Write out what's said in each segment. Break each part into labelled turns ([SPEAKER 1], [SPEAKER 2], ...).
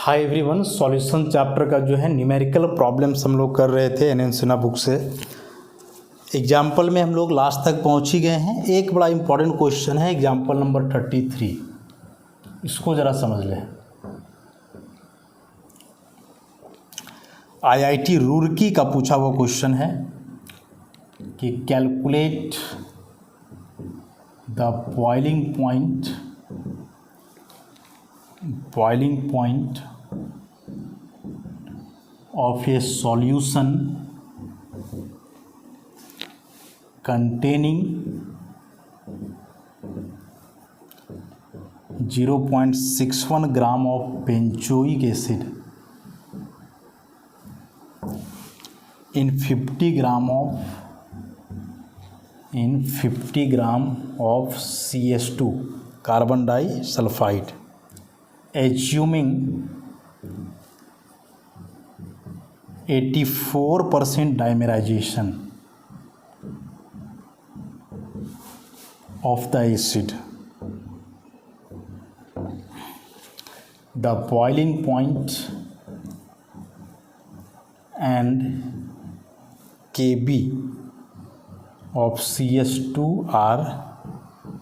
[SPEAKER 1] Hi everyone, solution chapter का जो है न्यूमेरिकल प्रॉब्लम्स हम लोग कर रहे थे एन सिन्हा बुक से। एग्जाम्पल में हम लोग लास्ट तक पहुंच ही गए हैं। एक बड़ा इंपॉर्टेंट क्वेश्चन है एग्जाम्पल नंबर 33, इसको ज़रा समझ लें। आईआईटी रुड़की का पूछा हुआ क्वेश्चन है कि calculate the boiling point of a solution containing 0.61 gram of benzoic acid in 50 gram of CS2 carbon disulfide, assuming 84% dimerization of the acid. The boiling point and Kb of CS2 are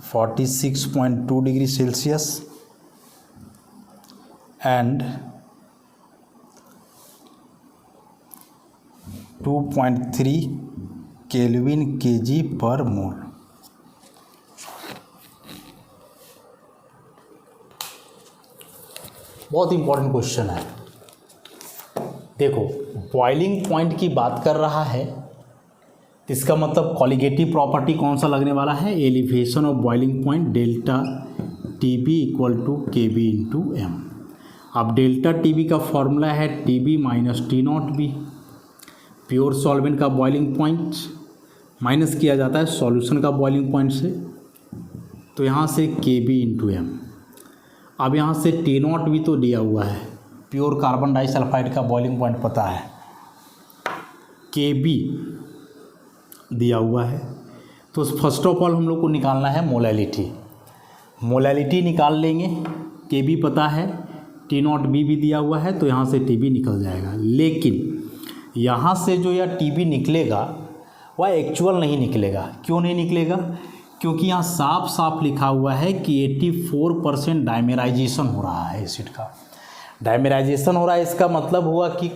[SPEAKER 1] 46.2 degrees Celsius and 2.3 kelvin kg पर मोल। बहुत important question है। देखो, boiling point की बात कर रहा है, इसका मतलब कॉलिगेटिव प्रॉपर्टी कौन सा लगने वाला है? Elevation of boiling point delta TB equal to KB into M. अब डेल्टा टीबी का फॉर्मूला है TB minus T naught B. Pure solvent का बॉइलिंग पॉइंट माइनस किया जाता है सॉल्यूशन का बॉइलिंग पॉइंट से, तो यहाँ से Kb इंटू एम। अब यहाँ से टी नॉट भी तो दिया हुआ है, प्योर कार्बन डाइसल्फाइड का बॉइलिंग पॉइंट पता है, Kb दिया हुआ है। तो फर्स्ट ऑफ ऑल हम लोग को निकालना है मोलैलिटी निकाल लेंगे। Kb पता है, टी नॉट बी भी दिया हुआ है, तो यहाँ से Tb निकल जाएगा। लेकिन यहाँ से जो यह टीबी निकलेगा वह एक्चुअल नहीं निकलेगा। क्यों नहीं निकलेगा? क्योंकि यहाँ साफ साफ लिखा हुआ है कि 84% डायमेराइजेशन हो रहा है एसिड का। डायमेराइजेशन हो रहा है, इसका मतलब हुआ कि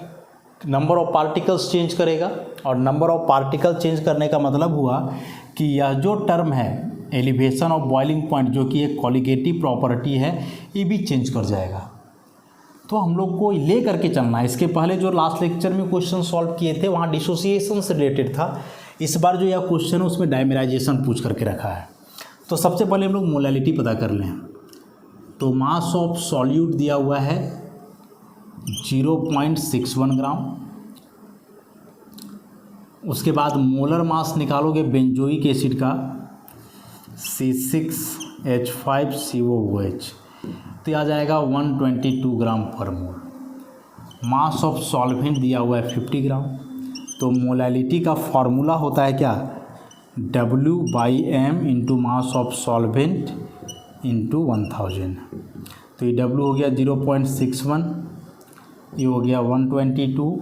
[SPEAKER 1] नंबर ऑफ पार्टिकल्स चेंज करेगा, और नंबर ऑफ पार्टिकल चेंज करने का मतलब हुआ कि यह जो टर्म है एलिवेशन ऑफ बॉइलिंग पॉइंट, जो कि एक कॉलिगेटिव प्रॉपर्टी है, ये भी चेंज कर जाएगा। तो हम लोग को ले करके चलना है। इसके पहले जो लास्ट लेक्चर में क्वेश्चन सॉल्व किए थे वहाँ डिसोसिएशन से रिलेटेड था। इस बार जो यह क्वेश्चन है उसमें डायमेराइजेशन पूछ करके रखा है। तो सबसे पहले हम लोग मोलैलिटी पता कर लें। तो मास ऑफ सॉल्यूट दिया हुआ है 0.61 ग्राम। उसके बाद मोलर मास निकालोगे बेंजोइक एसिड का C6H5COOH, तो आ जाएगा 122 ग्राम पर मोल। मास ऑफ सॉल्वेंट दिया हुआ है 50 ग्राम। तो मोलैलिटी का फॉर्मूला होता है क्या? W/m into mass of solvent into 1000। तो ये W हो गया 0.61, ये हो गया 122,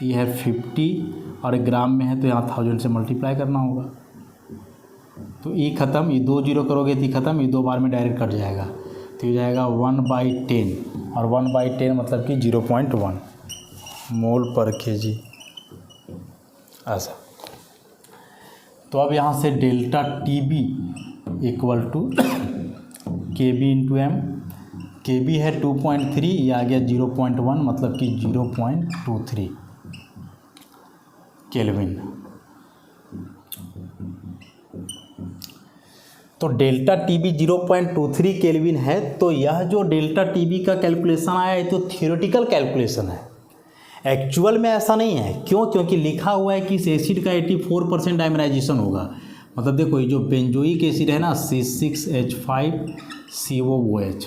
[SPEAKER 1] ये है 50 और ग्राम में है तो यहाँ 1000 से मल्टीप्लाई करना होगा। तो ये ख़त्म, ये 2 जीरो करोगे तो ख़त्म, ये 2 बार में डायरेक्ट कट जाएगा, तो ये जाएगा 1/10, और 1/10 मतलब कि 0.1 मोल पर kg। ऐसा। तो अब यहाँ से delta TB equal to Kb into M. Kb है 2.3, ये आ गया 0.1 मतलब कि 0.23 केल्विन। तो डेल्टा टीबी 0.23 केल्विन है। तो यह जो डेल्टा टीबी का कैलकुलेशन आया है तो थियोरेटिकल कैलकुलेशन है, एक्चुअल में ऐसा नहीं है। क्यों? क्योंकि लिखा हुआ है कि इस एसिड का 84% डायमेराइजेशन होगा। मतलब देखो, ये जो बेंजोइक एसिड है ना C6H5COOH,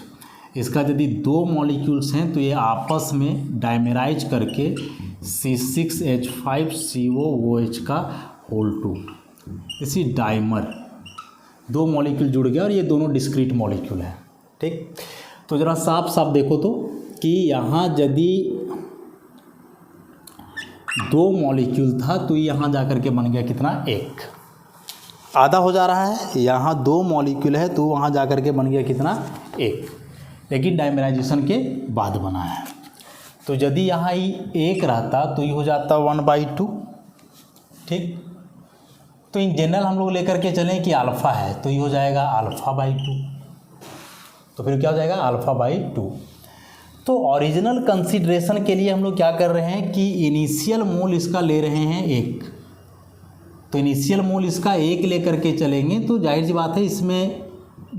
[SPEAKER 1] इसका यदि 2 मॉलिक्यूल्स हैं तो ये आपस में डायमेराइज करके C6H5COOH का होल 2, इसी डाइमर 2 मॉलिक्यूल जुड़ गया और ये दोनों डिस्क्रीट मॉलिक्यूल हैं। ठीक, तो ज़रा साफ साफ देखो तो कि यहाँ यदि 2 मॉलिक्यूल था तो यहाँ जा कर के बन गया कितना, 1, आधा हो जा रहा है। यहाँ 2 मॉलिक्यूल है तो वहाँ जा कर के बन गया कितना, 1, लेकिन डायमेराइजेशन के बाद बना है। तो यदि यहाँ ही 1 रहता तो ये हो जाता 1/2, ठीक। तो इन जनरल हम लोग लेकर के चलें कि अल्फ़ा है तो ये हो जाएगा α/2, तो फिर क्या हो जाएगा, α/2। तो ओरिजिनल कंसीडरेशन के लिए हम लोग क्या कर रहे हैं कि इनिशियल मोल इसका ले रहे हैं 1, तो इनिशियल मोल इसका 1 लेकर के चलेंगे तो जाहिर सी बात है इसमें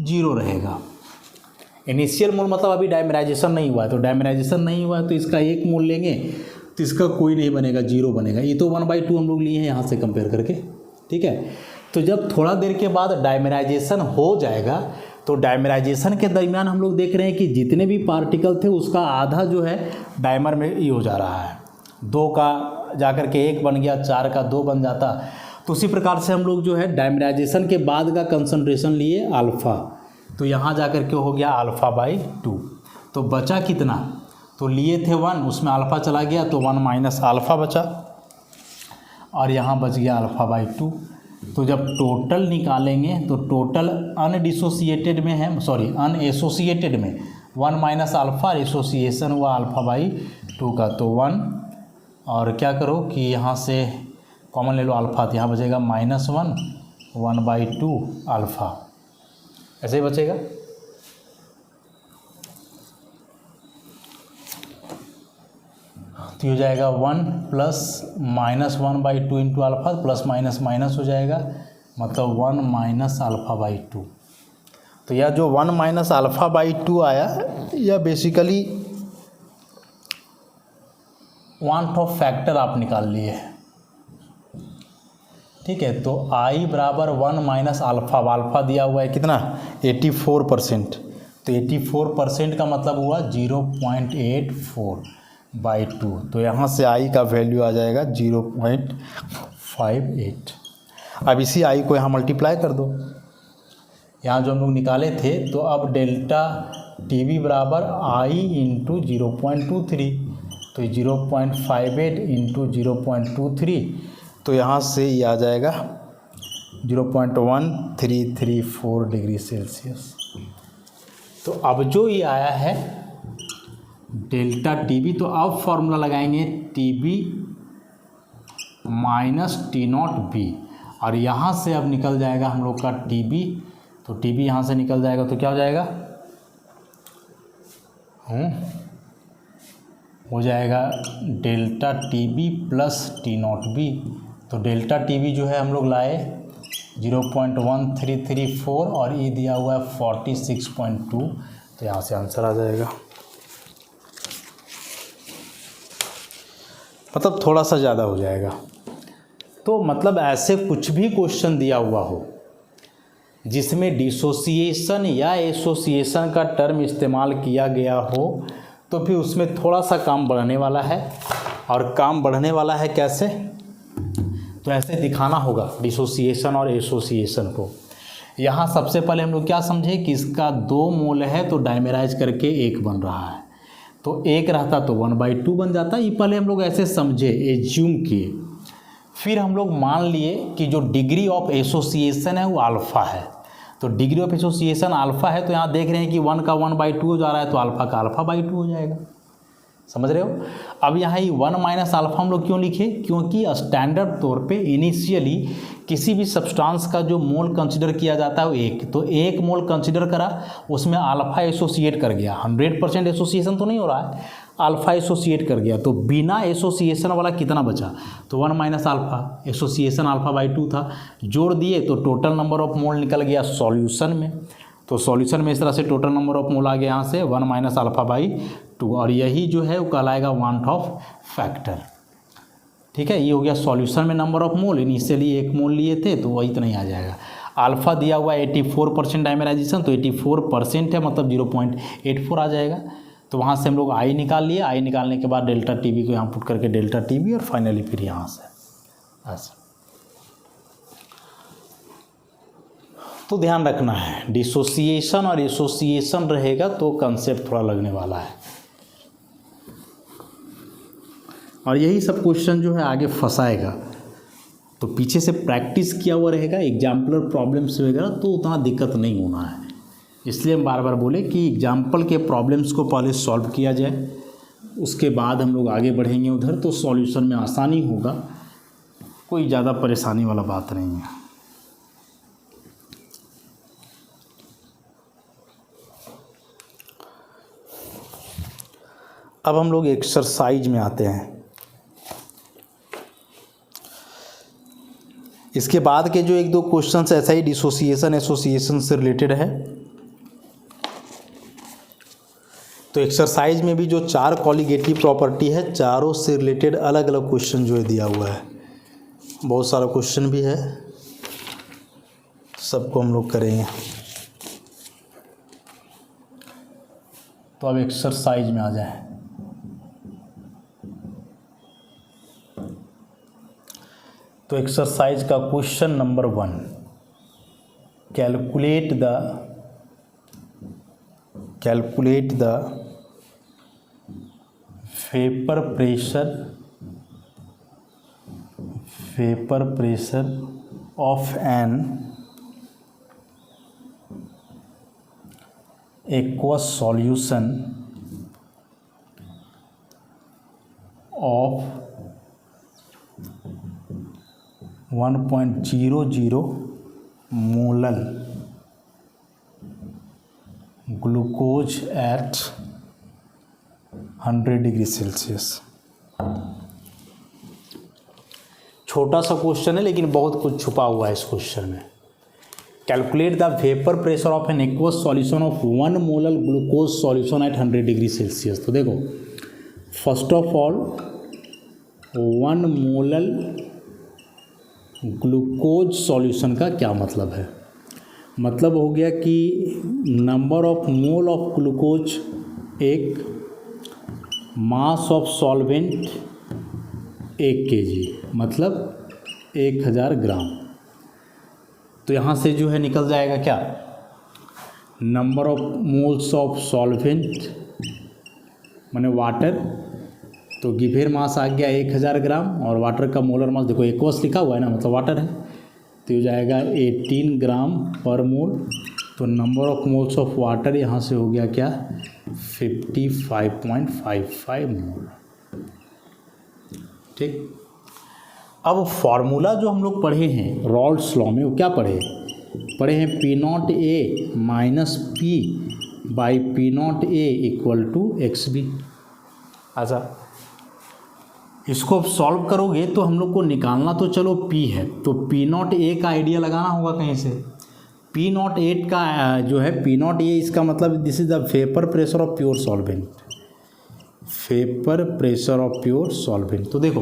[SPEAKER 1] 0 रहेगा। इनिशियल मोल मतलब अभी डायमेराइजेशन नहीं हुआ है, तो डायमेराइजेशन नहीं हुआ है तो इसका 1 मोल लेंगे तो इसका कोई नहीं बनेगा, 0 बनेगा। ये तो 1/2 हम लोग लिए हैं यहाँ से कंपेयर करके, ठीक है। तो जब थोड़ा देर के बाद डायमेराइजेशन हो जाएगा तो डायमेराइजेशन के दरमियान हम लोग देख रहे हैं कि जितने भी पार्टिकल थे उसका आधा जो है डायमर में ये हो जा रहा है, 2 का जाकर के 1 बन गया, 4 का 2 बन जाता। तो उसी प्रकार से हम लोग जो है डायमेराइजेशन के बाद का कंसंट्रेशन लिए अल्फ़ा, तो यहाँ जा कर के हो गया α/2। तो बचा कितना, तो लिए थे 1, उसमें अल्फ़ा चला गया तो 1 माइनस अल्फ़ा बचा और यहाँ बच गया α/2। तो जब टोटल निकालेंगे तो टोटल अनडिसोसिएटेड में है, सॉरी अनएसोसिएटेड में 1 माइनस अल्फ़ा, एसोसिएशन हुआ α/2 का, तो 1 और क्या करो कि यहाँ से कॉमन ले लो अल्फ़ा, तो यहाँ बचेगा -1, 1/2 अल्फ़ा, ऐसे ही बचेगा। तो हो जाएगा 1 plus -1/2 into alpha, plus minus minus हो जाएगा, मतलब 1 माइनस α/2। तो यह जो 1 माइनस α/2 आया यह बेसिकली वांट ऑफ फैक्टर आप निकाल लिए, ठीक है। तो I बराबर 1 माइनस अल्फ़ा दिया हुआ है कितना, 84%। तो 84% का मतलब हुआ 0.84/2, तो यहाँ से I का वैल्यू आ जाएगा 0.58। अब इसी I को यहाँ मल्टीप्लाई कर दो, यहाँ जो हम लोग निकाले थे, तो अब डेल्टा TB बराबर I इंटू 0.23, तो 0.58 इंटू 0.23, तो यहाँ से ये आ जाएगा 0.1334 डिग्री सेल्सियस। तो अब जो ये आया है डेल्टा TB, तो अब फॉर्मूला लगाएंगे TB माइनस T0B, और यहाँ से अब निकल जाएगा हम लोग का TB, तो TB यहाँ से निकल जाएगा तो क्या हो जाएगा, हो जाएगा डेल्टा TB प्लस T0B। तो डेल्टा TB जो है हम लोग लाए 0.1334 और ये दिया हुआ है 46.2, तो यहाँ से आंसर आ जाएगा। मतलब थोड़ा सा ज़्यादा हो जाएगा। तो मतलब ऐसे कुछ भी क्वेश्चन दिया हुआ हो जिसमें डिसोसिएशन या एसोसिएशन का टर्म इस्तेमाल किया गया हो, तो फिर उसमें थोड़ा सा काम बढ़ने वाला है। और काम बढ़ने वाला है कैसे, तो ऐसे दिखाना होगा डिसोसिएशन और एसोसिएशन को। यहाँ सबसे पहले हम लोग क्या समझे कि इसका 2 मोल है तो डायमेराइज करके 1 बन रहा है, तो 1 रहता तो 1/2 बन जाता। ये पहले हम लोग ऐसे समझे, एज्यूम किए। फिर हम लोग मान लिए कि जो डिग्री ऑफ एसोसिएशन है वो अल्फ़ा है, तो डिग्री ऑफ एसोसिएशन अल्फ़ा है, तो यहाँ देख रहे हैं कि 1 का 1/2 हो जा रहा है, तो अल्फ़ा का α/2 हो जाएगा। समझ रहे हो। अब यहाँ ये 1 माइनस अल्फ़ा हम लोग क्यों लिखे, क्योंकि स्टैंडर्ड तौर पे इनिशियली किसी भी सब्सटेंस का जो मोल कंसिडर किया जाता है वो 1, तो 1 मोल कंसिडर करा, उसमें अल्फ़ा एसोसिएट कर गया। 100% एसोसिएशन तो नहीं हो रहा है, अल्फ़ा एसोसिएट कर गया, तो बिना एसोसिएशन वाला कितना बचा, तो 1 माइनस अल्फ़ा, एसोसिएशन α/2 था, जोड़ दिए तो टोटल नंबर ऑफ मोल निकल गया सॉल्यूशन में। तो सॉल्यूशन में इस तरह से टोटल नंबर ऑफ मोल आ गया यहाँ से 1 माइनस α/2, और यही जो है वो कहलाएगा वांट ऑफ फैक्टर। ठीक है, ये हो गया सॉल्यूशन में नंबर ऑफ मोल। इनिशियली 1 मोल लिए थे तो वही इतना ही आ जाएगा। अल्फ़ा दिया हुआ 84% डायमेराइजेशन, तो 84% है मतलब 0.84 आ जाएगा। तो वहाँ से हम लोग आई निकाल लिए, आई निकालने के बाद डेल्टा TB को यहाँ पुट करके डेल्टा TB, और फाइनली फिर यहाँ से ऐसा। तो ध्यान रखना है, डिसोसिएशन और एसोसिएशन रहेगा तो कंसेप्ट थोड़ा लगने वाला है। और यही सब क्वेश्चन जो है आगे फंसाएगा। तो पीछे से प्रैक्टिस किया हुआ रहेगा एग्जाम्पलर प्रॉब्लम्स वगैरह, तो उतना दिक्कत नहीं होना है। इसलिए हम बार बार बोले कि एग्जाम्पल के प्रॉब्लम्स को पहले सॉल्व किया जाए, उसके बाद हम लोग आगे बढ़ेंगे उधर, तो सॉल्यूशन में आसानी होगा, कोई ज़्यादा परेशानी वाला बात नहीं है। अब हम लोग एक्सरसाइज में आते हैं। इसके बाद के जो एक दो क्वेश्चंस ऐसा ही डिसोसिएशन एसोसिएशन से रिलेटेड है। तो एक्सरसाइज में भी जो 4 कॉलिगेटिव प्रॉपर्टी है, चारों से रिलेटेड अलग अलग क्वेश्चन जो है दिया हुआ है। बहुत सारा क्वेश्चन भी है, सबको हम लोग करेंगे। तो अब एक्सरसाइज में आ जाए। तो एक्सरसाइज का question number 1, calculate the vapour pressure of an aqueous solution of 1.00 molal glucose at 100 degree Celsius. छोटा सा क्वेश्चन है लेकिन बहुत कुछ छुपा हुआ है इस क्वेश्चन में। Calculate the vapour pressure of an aqueous solution of 1 molal glucose solution at 100 degree Celsius. तो देखो, first of all 1 molal glucose solution का क्या मतलब है? मतलब हो गया कि number of mole of glucose 1, mass of solvent 1 kg, मतलब 1000 ग्राम। तो यहाँ से जो है निकल जाएगा क्या, number of moles of solvent माने वाटर, तो गिवेर मास आ गया 1000 ग्राम, और वाटर का मोलर मास देखो एक्वस लिखा हुआ है ना, मतलब वाटर है, तो हो जाएगा 18 ग्राम पर मोल। तो number of moles of water यहाँ से हो गया क्या, 55.55 मोल। ठीक, अब फॉर्मूला जो हम लोग पढ़े हैं रॉल्स लॉ में, वो क्या पढ़े हैं, P0A minus P by P0A equal to XB। अच्छा, इसको अब सॉल्व करोगे तो हम लोग को निकालना तो चलो P है, तो P0A का आइडिया लगाना होगा कहीं से। P0A का जो है P0A, इसका मतलब this is the vapour pressure of pure solvent, vapour pressure of pure solvent. तो देखो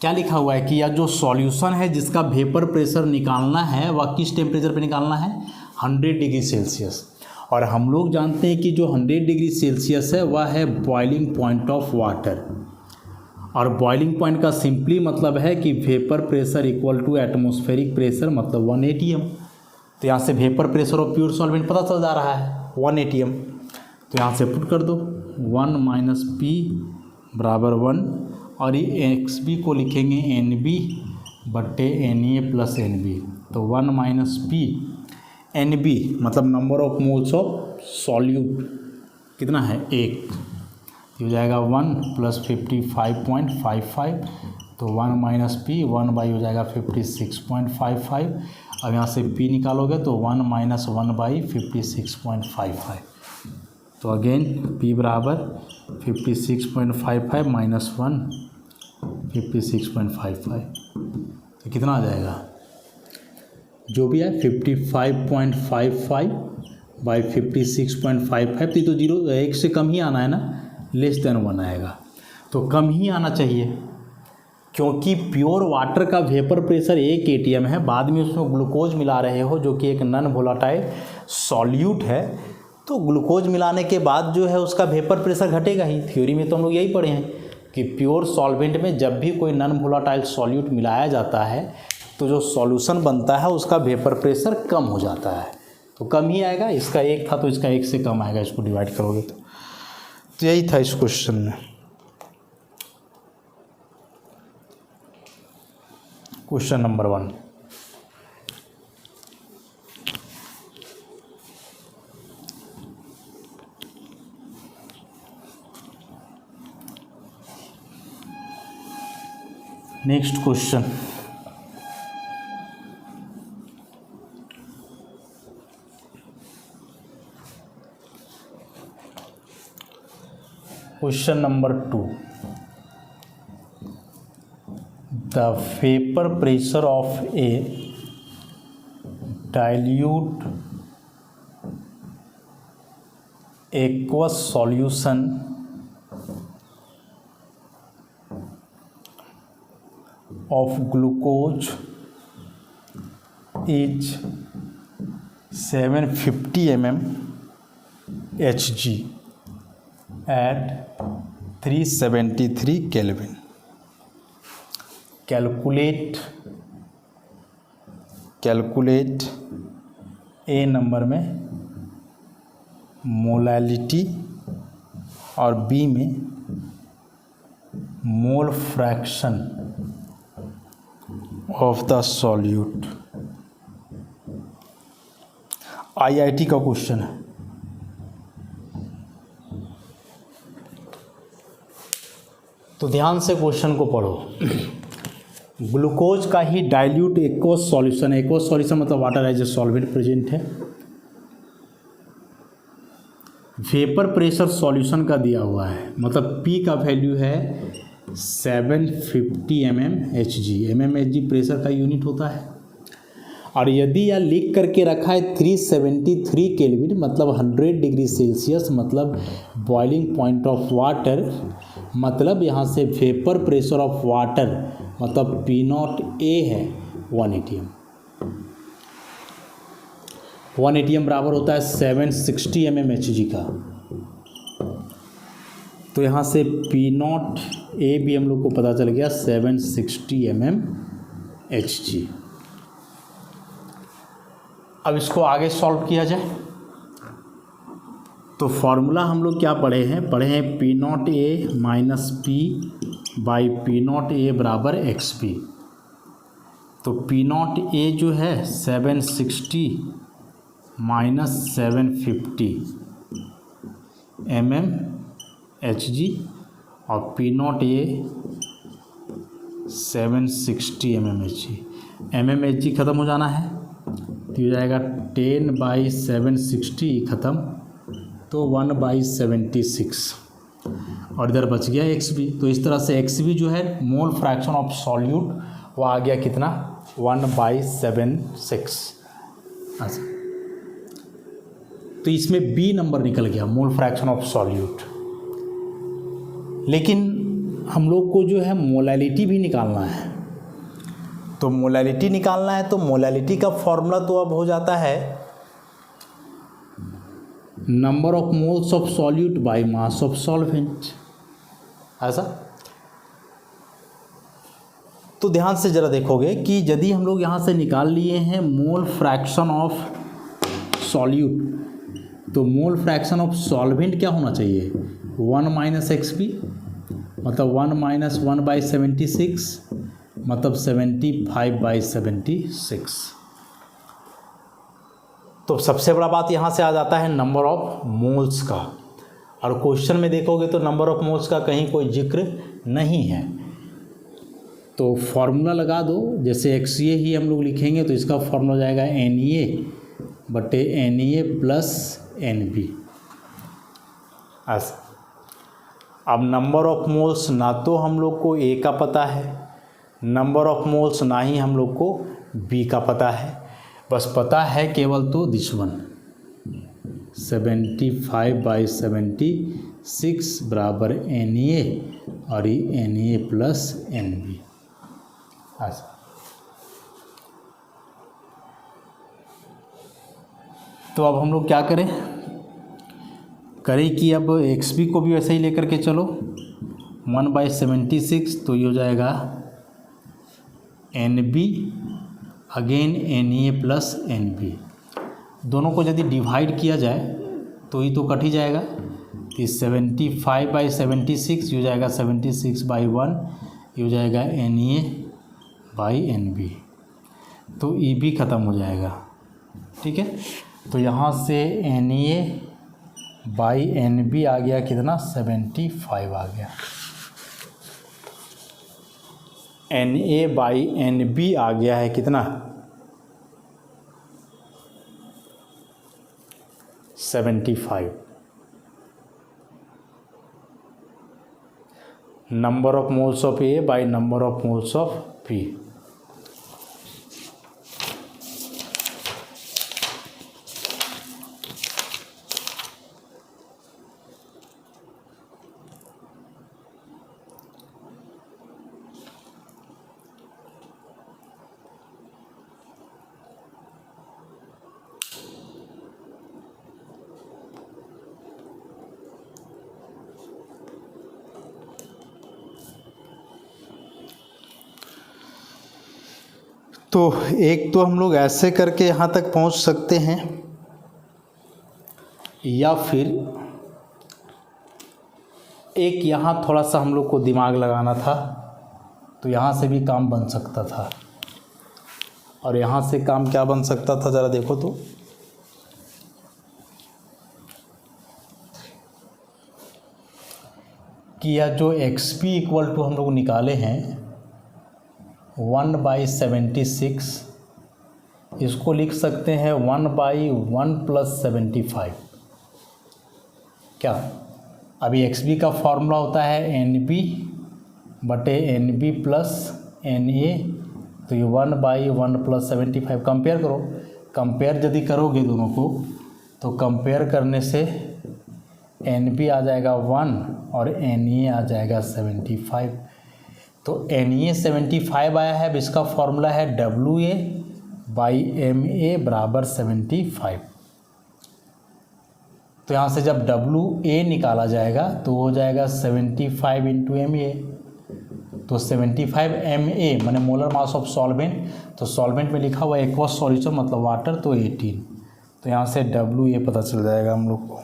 [SPEAKER 1] क्या लिखा हुआ है कि यह जो सॉल्यूशन है जिसका वेपर प्रेशर निकालना है वह किस टेम्परेचर पे निकालना है, 100 डिग्री सेल्सियस। और हम लोग जानते हैं कि जो 100 डिग्री सेल्सियस है वह है बॉइलिंग पॉइंट ऑफ वाटर, और बॉइलिंग पॉइंट का सिंपली मतलब है कि vapour pressure equal to atmospheric pressure, मतलब 1 atm। तो यहाँ से vapour pressure of pure solvent पता चल जा रहा है 1 atm। तो यहाँ से पुट कर दो 1 माइनस P बराबर 1, और ये XB को लिखेंगे NB बट्टे Na प्लस NB। तो 1 माइनस P NB मतलब number of moles of solute कितना है, 1, हो जाएगा 1 प्लस 55.55। तो 1 माइनस P 1 बाई हो जाएगा 56.55। अब यहाँ से P निकालोगे तो 1 माइनस 1 बाई 56.55। तो अगेन P बराबर 56.55 माइनस 1 56.55। तो कितना आ जाएगा, जो भी है 55.55 बाई 56.55। तो 0 1 से कम ही आना है ना, लेस देन 1 आएगा, तो कम ही आना चाहिए, क्योंकि प्योर वाटर का वेपर प्रेशर 1 atm है, बाद में उसमें ग्लूकोज मिला रहे हो जो कि एक नॉन वोलाटाइल सॉल्यूट है। तो ग्लूकोज मिलाने के बाद जो है उसका वेपर प्रेशर घटेगा ही। थ्योरी में तो हम लोग यही पढ़े हैं कि प्योर सॉल्वेंट में जब भी कोई नॉन वोलाटाइल सॉल्यूट मिलाया जाता है तो जो सॉल्यूशन बनता है उसका वेपर प्रेशर कम हो जाता है, तो कम ही आएगा। इसका 1 था तो इसका 1 से कम आएगा, इसको डिवाइड करोगे तो यही था इस क्वेश्चन में। Question number 1। Next question, question number 2। The vapour pressure of A dilute aqueous solution of glucose is 750 mm Hg at 373 Kelvin. Calculate A number में मोलैलिटी और बी में mole fraction of the solute. IIT का question है। तो ध्यान से question को पढ़ो। ग्लूकोज का ही dilute aqueous solution, aqueous solution मतलब water as a solvent present है। वेपर प्रेशर सॉल्यूशन का दिया हुआ है, मतलब P का वैल्यू है 750 mmHg। mmHg प्रेशर का यूनिट होता है। और यदि यह लिख करके रखा है 373 केल्विन मतलब 100 डिग्री सेल्सियस, मतलब बॉइलिंग पॉइंट ऑफ वाटर, मतलब यहाँ से वेपर प्रेशर ऑफ वाटर मतलब P0A है 1 atm। 1 atm बराबर होता है 760 mmHg का। तो यहाँ से P0A भी हम लोग को पता चल गया 760 mmHg। अब इसको आगे सॉल्व किया जाए तो फॉर्मूला हम लोग क्या पढ़े हैं P0A minus P by P0A बराबर XP। तो P0A जो है 760 माइनस 750 mmHg और P0A 760 mmHg। mmHg ख़त्म हो जाना है तो हो जाएगा 10/760 ख़त्म, तो 1/76 और इधर बच गया XB। तो इस तरह से XB जो है मोल फ्रैक्शन ऑफ सॉल्यूट वो आ गया कितना 1/76। अच्छा, तो इसमें B नंबर निकल गया मोल फ्रैक्शन ऑफ सॉल्यूट। लेकिन हम लोग को जो है मोलैलिटी भी निकालना है। तो मोलैलिटी निकालना है तो मोलैलिटी का फॉर्मूला तो अब हो जाता है number of moles of solute by mass of solvent, ऐसा। तो ध्यान से जरा देखोगे कि यदि हम लोग यहाँ से निकाल लिए हैं मोल फ्रैक्शन ऑफ सॉल्यूट, तो मोल फ्रैक्शन ऑफ सॉल्वेंट क्या होना चाहिए 1 माइनस XP, मतलब 1 माइनस 1/76 मतलब 75/76। तो सबसे बड़ा बात यहाँ से आ जाता है नंबर ऑफ मोल्स का। और क्वेश्चन में देखोगे तो नंबर ऑफ मोल्स का कहीं कोई जिक्र नहीं है। तो फॉर्मूला लगा दो, जैसे XA ही हम लोग लिखेंगे तो इसका फॉर्मूला हो जाएगा NA प्लस NB। ऐसा। अब नंबर ऑफ मोल्स ना तो हम लोग को A का पता है, नंबर ऑफ मोल्स ना ही हम लोग को B का पता है, बस पता है केवल तो दिस वन 75/76 बराबर NA और ये NA प्लस NB। अच्छा, तो अब हम लोग क्या करें कि अब XB को भी वैसे ही लेकर के चलो 1/76, तो ये हो जाएगा NB again NA plus NB। दोनों को यदि डिवाइड किया जाए तो ही तो कट ही जाएगा। तो 75/76 ये हो जाएगा 76/1, ये हो जाएगा NA बाई एन बी, तो ई बी ख़त्म हो जाएगा। ठीक है, तो यहाँ से n A by n B आ गया कितना, 75 आ गया। N A by n B आ गया है कितना, 75। Number of moles of A by number of moles of B. तो एक तो हम लोग ऐसे करके यहाँ तक पहुँच सकते हैं, या फिर एक यहाँ थोड़ा सा हम लोग को दिमाग लगाना था, तो यहाँ से भी काम बन सकता था। और यहाँ से काम क्या बन सकता था, ज़रा देखो तो, कि यह जो एक्स पी इक्वल टू हम लोग निकाले हैं 1/76, इसको लिख सकते हैं 1/1 + 75। क्या, अभी एक्स बी का फॉर्मूला होता है एन बी बटे n b plus n a, तो ये 1/1 + 75। कंपेयर करो, कंपेयर यदि करोगे दोनों को, तो कंपेयर करने से एन बी आ जाएगा 1 और एन ए आ जाएगा 75। तो एन ए 75 आया है, अब इसका फॉर्मूला है डब्ल्यू ए बाई एम ए बराबर 75। तो यहाँ से जब डब्ल्यू ए निकाला जाएगा तो हो जाएगा 75 इंटू एम ए, तो 75 एम ए मैंने मोलर मास ऑफ सॉल्वेंट, तो सॉल्वेंट में लिखा हुआ एक्वस सॉल्यूशन मतलब वाटर, तो 18। तो यहाँ से डब्ल्यू ए पता चल जाएगा हम लोग को,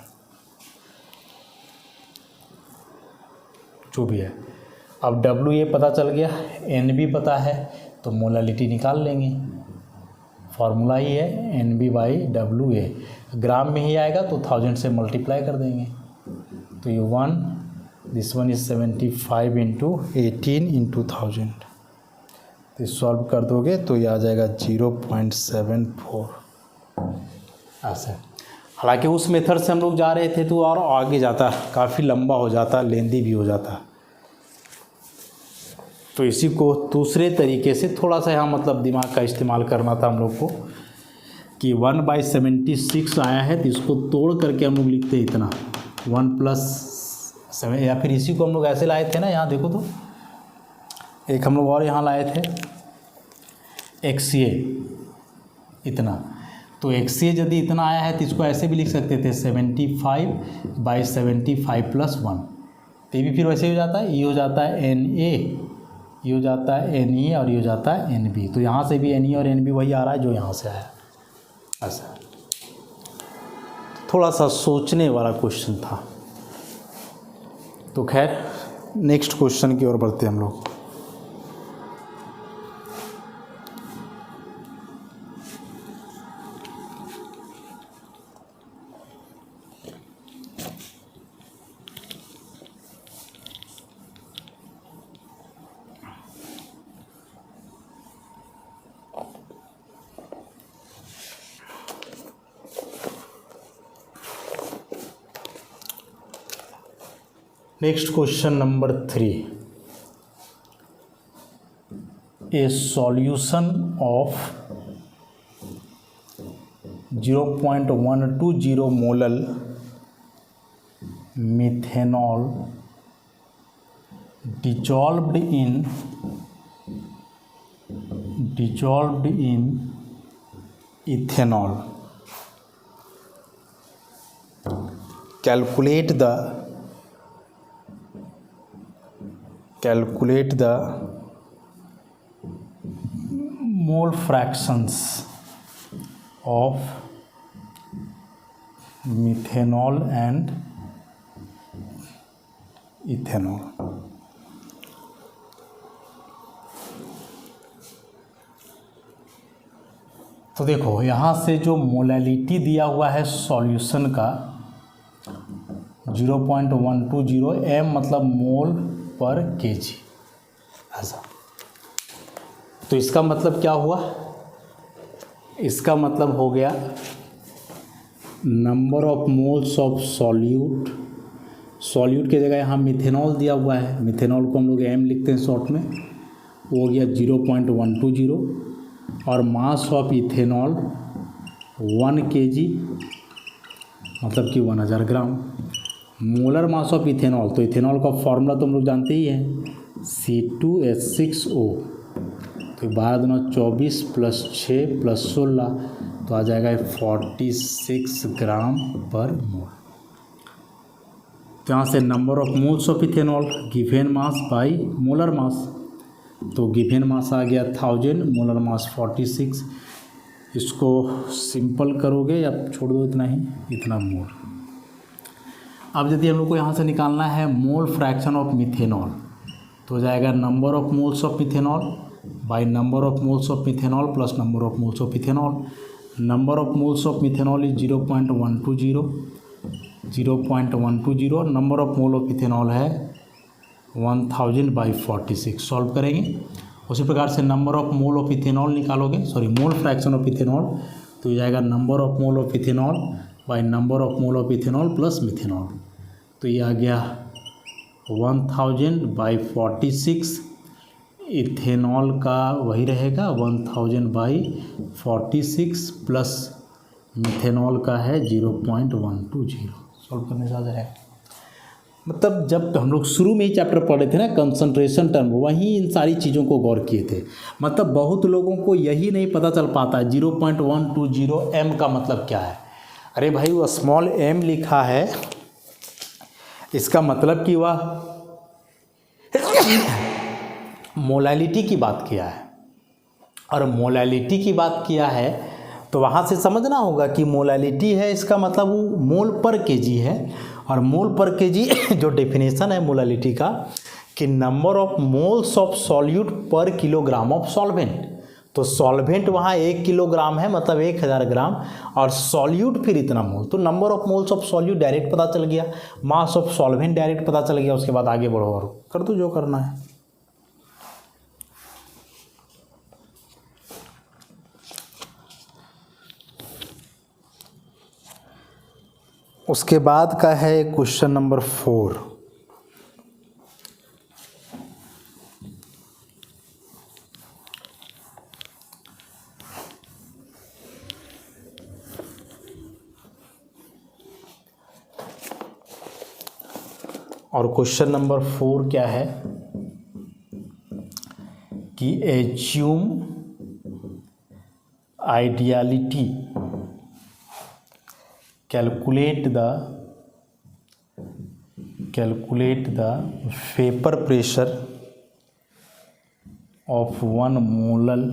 [SPEAKER 1] जो भी है। अब डब्ल्यू ए पता चल गया, एन बी पता है, तो मोलालिटी निकाल लेंगे। फार्मूला ही है एन बी बाई डब्ल्यू ए, ग्राम में ही आएगा तो 1000 से मल्टीप्लाई कर देंगे। तो ये 1, this one is 75 into 18 into 1000, तो सॉल्व कर दोगे तो ये आ जाएगा 0.74 ऐसे। हालांकि उस मेथड से हम लोग जा रहे थे तो और आगे जाता, काफ़ी लंबा हो जाता, लेंदी भी हो जाता। तो इसी को दूसरे तरीके से थोड़ा सा यहाँ मतलब दिमाग का इस्तेमाल करना था हम लोग को, कि 1/76 आया है, तो इसको तोड़ करके हम लोग लिखते हैं इतना 1 + 7, या फिर इसी को हम लोग ऐसे लाए थे ना, यहाँ देखो तो एक हम लोग और यहाँ लाए थे एक्स ए इतना, तो एक्स ए यदि इतना आया है तो इसको ऐसे भी लिख सकते थे 75/75 + 1, तो ये भी फिर वैसे हो जाता है, ये हो जाता है एन ए, ये हो जाता है एन ई और ये हो जाता है एन बी। तो यहाँ से भी एन ई और एन बी वही आ रहा है जो यहाँ से आया, ऐसा। थोड़ा सा सोचने वाला क्वेश्चन था। तो खैर नेक्स्ट क्वेश्चन की ओर बढ़ते हम लोग। Next question number 3. A solution of 0.120 molal methanol dissolved in ethanol. Calculate the mole fractions of methanol and ethanol. तो देखो यहाँ से जो मोलैलिटी दिया हुआ है सॉल्यूशन का 0.120 m मतलब मोल पर केजी, ऐसा। तो इसका मतलब क्या हुआ, इसका मतलब हो गया number of moles of solute, solute की जगह यहाँ मिथेनॉल दिया हुआ है, मिथेनॉल को हम लोग m लिखते हैं शॉर्ट में, वो हो गया 0.120, और मास ऑफ इथेनॉल 1 kg मतलब कि 1000 ग्राम। मोलर मास ऑफ इथेनॉल, तो इथेनॉल का फॉर्मूला तो हम लोग जानते ही हैं, C2H6O। तो 12 दूना 24 प्लस 6 प्लस 16 तो आ जाएगा 46 ग्राम पर मोल। तो यहाँ से number of moles of ethanol given mass by molar mass, तो गिवेन मास आ गया 1000, मोलर मास 46। इसको सिंपल करोगे या छोड़ दो इतना ही, इतना मोल। अब यदि हम लोग को यहाँ से निकालना है मोल फ्रैक्शन ऑफ मिथेनॉल, तो हो जाएगा number of moles of methanol by number of moles of methanol plus number of moles of ethanol. Number of moles of methanol is 0.120, 0.120। Number of mole of ethanol है 1000/46। Solve करेंगे उसी प्रकार से number of mole of ethanol निकालोगे, sorry mole fraction of ethanol, तो ये जाएगा number of mole of ethanol by number of mole of ethanol plus methanol. तो ये आ गया 1000/46, इथेनॉल का वही रहेगा 1000/46 प्लस मिथेनॉल का है 0.120। सॉल्व करने से आ जाएगा। मतलब जब हम लोग शुरू में ही चैप्टर पढ़े थे ना कंसंट्रेशन टर्म, वहीं इन सारी चीज़ों को गौर किए थे। मतलब बहुत लोगों को यही नहीं पता चल पाता है 0.120 m का मतलब क्या है। अरे भाई वो स्मॉल m लिखा है, इसका मतलब कि वह मोलैलिटी की बात किया है, और मोलैलिटी की बात किया है तो वहाँ से समझना होगा कि मोलैलिटी है, इसका मतलब वो मोल पर केजी है। और मोल पर केजी जो डेफिनेशन है मोलैलिटी का कि number of moles of solute पर किलोग्राम ऑफ सॉल्वेंट। तो सॉल्वेंट वहाँ 1 किलोग्राम है मतलब 1000 ग्राम, और सॉल्यूट फिर इतना मोल। तो number of moles of solute direct पता चल गया, मास ऑफ सॉल्वेंट डायरेक्ट पता चल गया। उसके बाद आगे बढ़ो और कर दो जो करना है। उसके बाद का है क्वेश्चन नंबर 4। और क्वेश्चन नंबर 4 क्या है कि assume ideality calculate the vapor pressure of 1 molar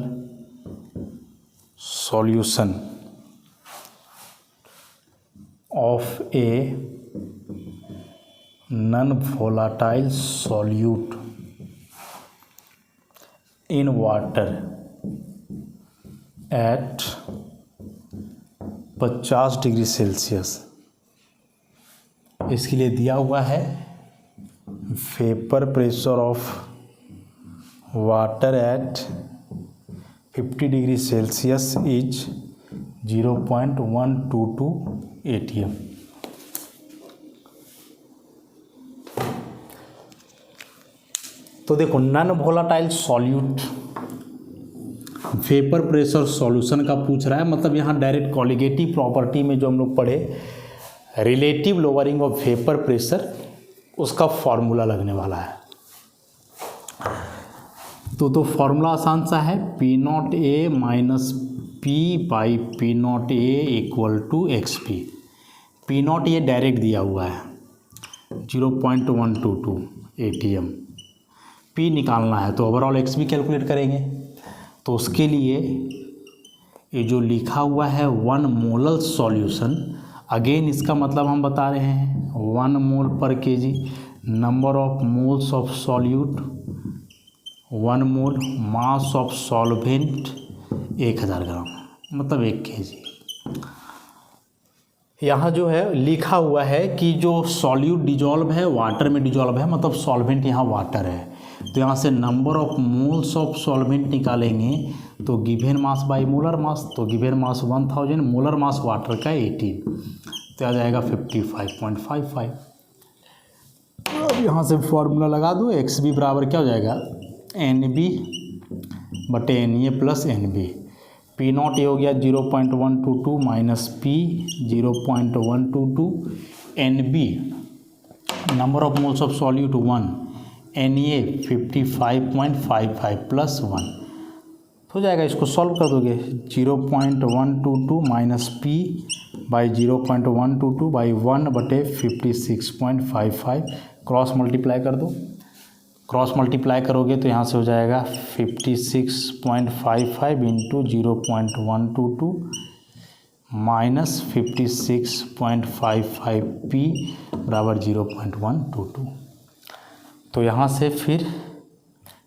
[SPEAKER 1] solution of a non-volatile solute in water at 50 degree Celsius. इसके लिए दिया हुआ है vapour pressure of water at 50 degree Celsius is 0.122 atm। तो देखो non volatile solute vapour pressure solution का पूछ रहा है, मतलब यहाँ डायरेक्ट कॉलिगेटिव प्रॉपर्टी में जो हम लोग पढ़े relative lowering of vapour pressure, उसका फॉर्मूला लगने वाला है। तो फॉर्मूला आसान सा है, P0A minus P/P0A equal to XP। P0 ये डायरेक्ट दिया हुआ है 0.122 atm। P निकालना है तो ओवरऑल XP कैलकुलेट करेंगे। तो उसके लिए ये जो लिखा हुआ है 1 मोलर सॉल्यूशन, अगेन इसका मतलब हम बता रहे हैं 1 मोल पर KG. Number of moles of solute 1 mole, mass of solvent 1000 ग्राम। मतलब 1 kg। यहाँ जो है लिखा हुआ है कि जो सॉल्यूट डिजॉल्व है वाटर में डिजॉल्व है, मतलब सॉल्वेंट यहाँ वाटर है। तो यहाँ से number of moles of solvent निकालेंगे तो given mass by molar mass, तो given mass 1000, molar mass water का 18, तो आ जाएगा 55.55। अब यहाँ से फॉर्मूला लगा दो, एक्स बी बराबर क्या हो जाएगा NB बटे NA plus NB। P not ये हो गया 0.122 minus P 0.122, NB number of moles of solute 1, NA 55.55 plus 1 हो जाएगा। इसको सॉल्व कर दोगे 0.122 माइनस पी बाई 0.122 बाई 1 बटे 56.55, क्रॉस मल्टीप्लाई कर दो। क्रॉस मल्टीप्लाई करोगे तो यहाँ से हो जाएगा 56.55 इंटू 0.122 माइनस 56.55 पी बराबर 0.122। तो यहाँ से फिर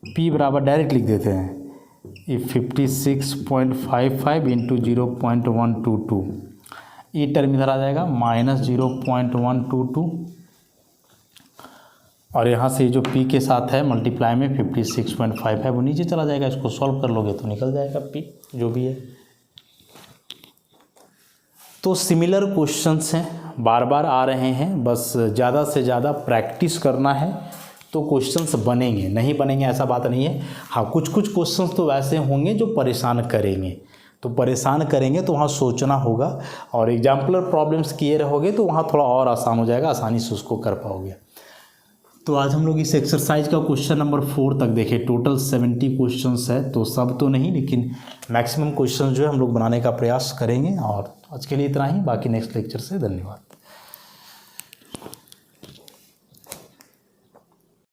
[SPEAKER 1] P बराबर डायरेक्ट लिख देते हैं, ये 56.55 इंटू 0.122, ये टर्म इधर आ जाएगा माइनस 0.122, और यहाँ से जो P के साथ है मल्टीप्लाई में 56.55 वो नीचे चला जाएगा। इसको सॉल्व कर लोगे तो निकल जाएगा P जो भी है। तो सिमिलर क्वेश्चंस हैं, बार बार आ रहे हैं, बस ज़्यादा से ज़्यादा प्रैक्टिस करना है तो क्वेश्चंस बनेंगे, नहीं बनेंगे ऐसा बात नहीं है। हाँ, कुछ कुछ क्वेश्चंस तो वैसे होंगे जो परेशान करेंगे, तो परेशान करेंगे तो वहाँ सोचना होगा, और एग्जाम्पलर प्रॉब्लम्स किए रहोगे तो वहाँ थोड़ा और आसान हो जाएगा, आसानी से उसको कर पाओगे। तो आज हम लोग इस एक्सरसाइज का क्वेश्चन नंबर 4 तक देखे। टोटल 70 क्वेश्चंस है, तो सब तो नहीं लेकिन मैक्सिमम क्वेश्चंस जो है हम लोग बनाने का प्रयास करेंगे। और आज के लिए इतना ही, बाकी नेक्स्ट लेक्चर से धन्यवाद।